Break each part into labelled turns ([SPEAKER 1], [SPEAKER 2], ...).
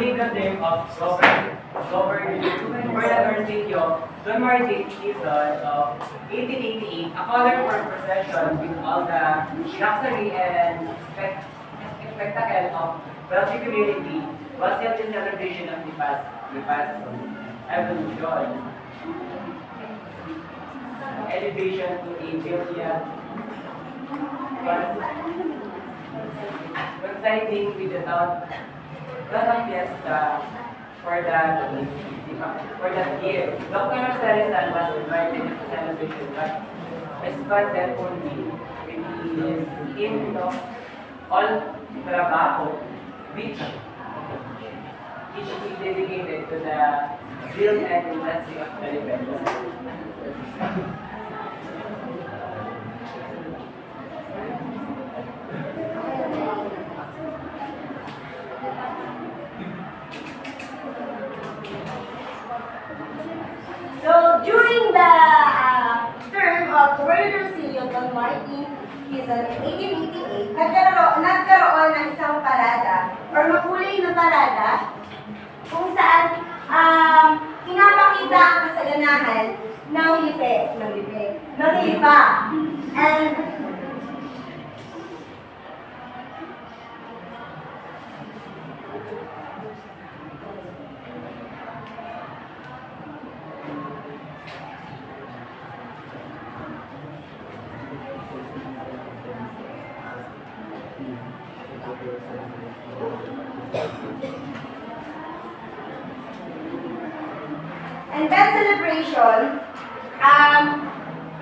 [SPEAKER 1] Fully the name of Governor Bernardino Don Martin season of 1888, a colorful procession with all the luxury and spectacle of wealthy community was held in celebration of the past evolution, elevation to a billion was coinciding with the town fiesta for that year. Dr. Rizal was invited to the celebration, but responded only with his hymn of all trabajo, which is dedicated to the build and industry of the Philippines.
[SPEAKER 2] So, during the term of Governor Don Martin season in 1888, nagkaroon ng isang parada or makulay na parada kung saan pinapakita ang kasaganahan ng lipa. And that celebration,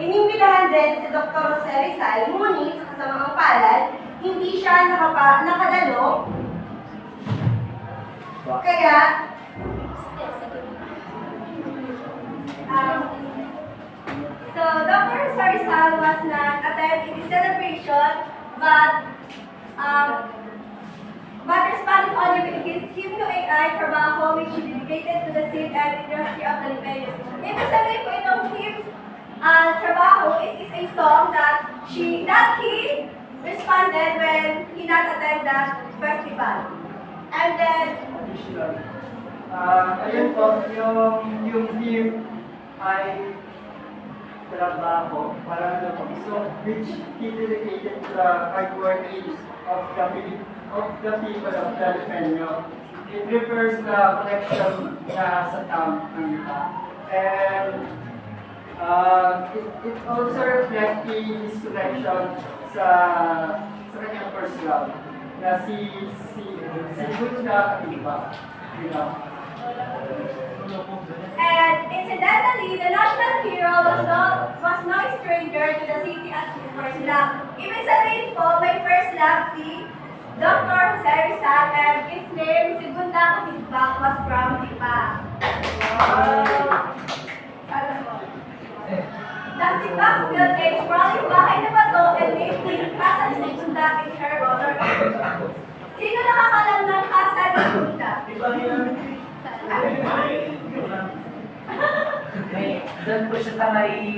[SPEAKER 2] inimbitahan din si Dr. Jose Rizal, ngunit sa kasamang palad, hindi siya nakadalo. Kaya, so Dr. Jose Rizal was not attending the celebration, but responded only with his hymn to AI trabajo, which is dedicated to the state and industry of the Philippines. Ibig sabihin po itong hymn trabajo is a song that he responded when he not attend the festival. And then,
[SPEAKER 3] ayun po, yung hymn ay trabaho, parang ano po, so which he dedicated to the hardworking of the people of California. It refers the connection na sa town ng iba. And it also reflects his connection sa kanyang first love na si Buddha iba.
[SPEAKER 2] and incidentally, the national hero was no stranger to the city as his first love. Ibig sabihin po, may first love si Dr. Jose Rizal, and his name, si Gunda Kasibak, was from Lipa. Kasibak built a sprawling bahay na bato and named the Casa ni Gunda in her honor. Sino nakakalam ng Casa ni Gunda?
[SPEAKER 1] Doon po siya sa may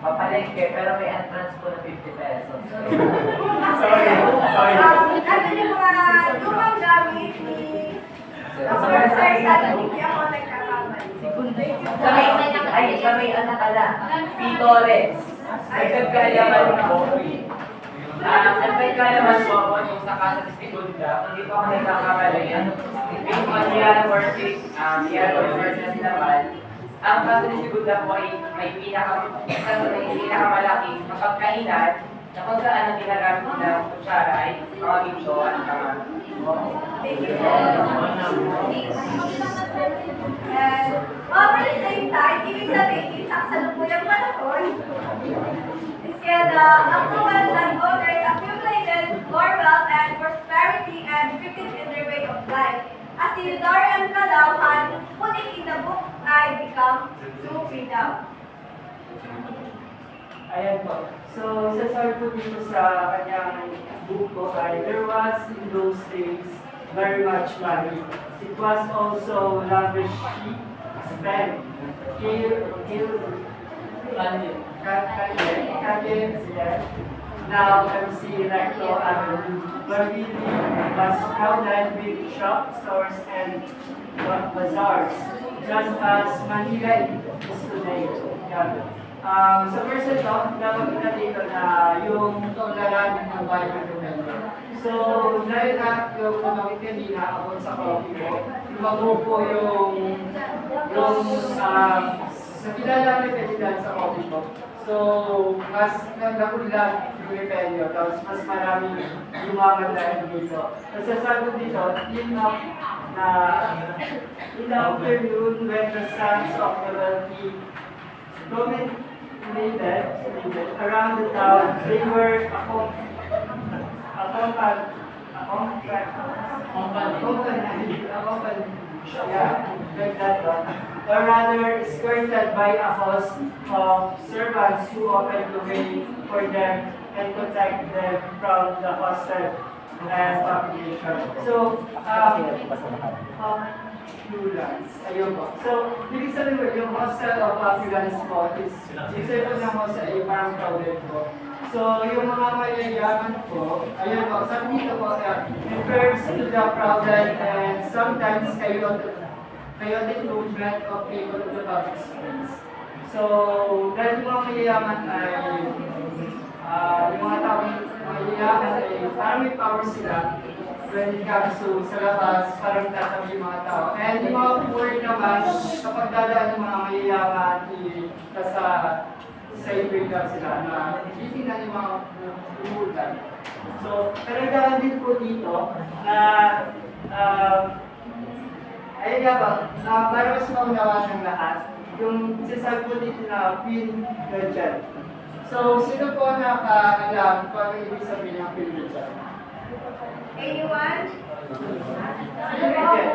[SPEAKER 1] papalengke, pero may entrance po na 50 pesos.
[SPEAKER 2] Ano yung mga lumang gamit ni Dr. Jose Rizal, hindi ako nagkakamali.
[SPEAKER 1] Sa may anak pala, P. Torres. Nagkagalaman po. Nagkagalaman po ako yung sa casa ni Segunda. Hindi po ako nagkakamali. Based on Yan versus naman, ang casa ni Segunda po ay may pinakamalaking mapagkainan na kung saan ang ginagamit ng kutsara ay mga ginto at mga
[SPEAKER 2] over the same time, ibig sabihin sa kasalukuyang panahon, the affluence and owners accumulated more wealth and prosperity and drifted in their way of life. As Theodore and Calao had put it in the book, I become true freedom.
[SPEAKER 3] Ayan po. So, sasabi po dito sa kanyang buko ay there was in those days very much money. It was also lavishly spent. now MC Recto Avenue, where we was crowded with shop stores and bazaars, just as Manila is today. Yeah. So first ito, napakita dito na yung kaulalan ng bayan ng Manila. So, dahil na yung kumawit kanina ako sa coffee ko, lumago po sa kilala ni Pelidan sa coffee ko. So, mas nagulat yung repelyo, tapos mas maraming lumangan dahil dito. Nasasagot dito, in the afternoon when the sons of the wealthy dominated around the town, they were or rather escorted by a host of servants who opened the way for them and protect them from the hostile and population. So, populance. Ayun po. So, ibig sabihin po, yung hostel of populance po is, ibig sabihin po ng hostel ay parang crowded po. So, yung mga mayayaman po, ayun po, sabi dito po, refers to the crowded and sometimes chaotic movement of people to the public space. So, dahil yung mga mayayaman ay, yung mga taong mayayaman ay parang may power sila when it comes to sa labas, parang tatabi yung mga tao. And yung mga poor naman, kapag dadaan yung mga mayayaman, sa ibigay sila na titingnan yung mga bumulan. So, karagdagan din po dito na ayun nga ba, para mas maunawa ng lahat, yung sinasabi po dito na Queen Regent. So, sino po nakaalam kung ano ibig sabihin ng Queen Regent?
[SPEAKER 2] Anyone?
[SPEAKER 3] Queen Regent.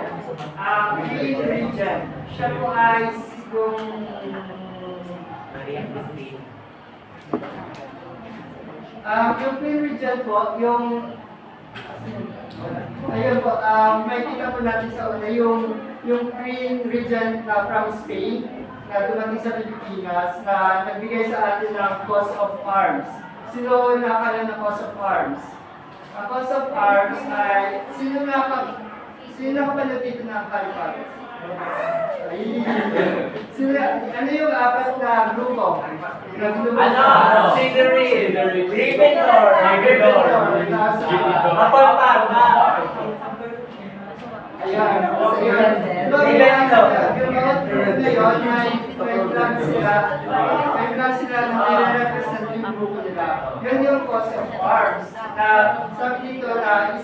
[SPEAKER 3] Queen Regent. Siya po ay yung yung Queen Regent po, yung ayun po, may kita po natin sa una, yung Queen Regent na from Spain, na dumating sa Pilipinas, na nagbigay sa atin ng coat of arms. Sino nakakala ng coat of arms? Ang coat of arms ay, sino nakapanood dito ng Calipagos? Ano yung apat na grupo?
[SPEAKER 1] Slytherin, Gryffindor, Hufflepuff,
[SPEAKER 3] Ayan.
[SPEAKER 1] Ravenclaw.
[SPEAKER 3] Yung mga grupo na yun, may plan sila na nire-represent yung grupo nila. Yun yung cause of arms. Na sabi dito na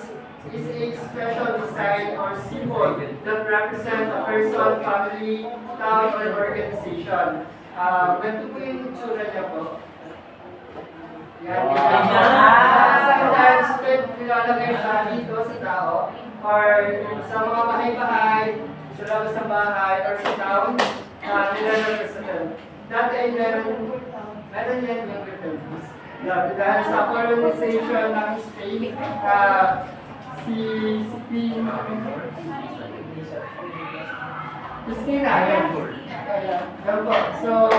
[SPEAKER 3] is a special design or symbol that represent a person, family, town, or organization. Ganito po yung itsura niya po. Yan. Sometimes, nilalagay siya dito sa tao, or sa mga bahay-bahay, sa labas ng bahay, or sa town, nire-represent. Dati ay meron yan yung reference. Dahil sa colonization ng Spain, si Christina, yan po. So,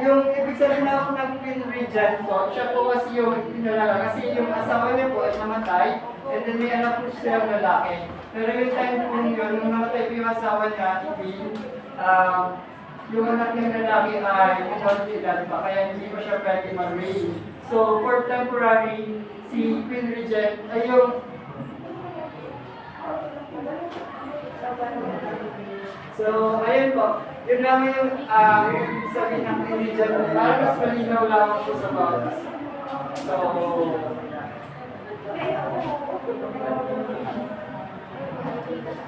[SPEAKER 3] yung ibig sabihin na ako ng Queen Regent po, siya po kasi yung pinalala, kasi yung asawa niya po ay namatay, and then may anak po siya lalaki. Pero yung time po yun, nung namatay po yung asawa niya, yung anak niyang lalaki ay edad pa, kaya hindi pa siya pwede mag-reign. So, for temporary, si Queen Regent ay yung so, ayun po. Yun lang yung sabihin ng religion. Para mas malinaw lang po sa bawas. So,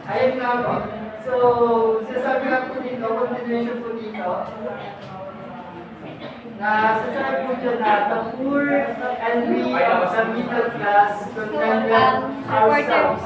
[SPEAKER 3] ayun lang po. So, sasabi lang po dito, continuation po dito, na sasabi po dyan na the poor and we of the middle class contented ourselves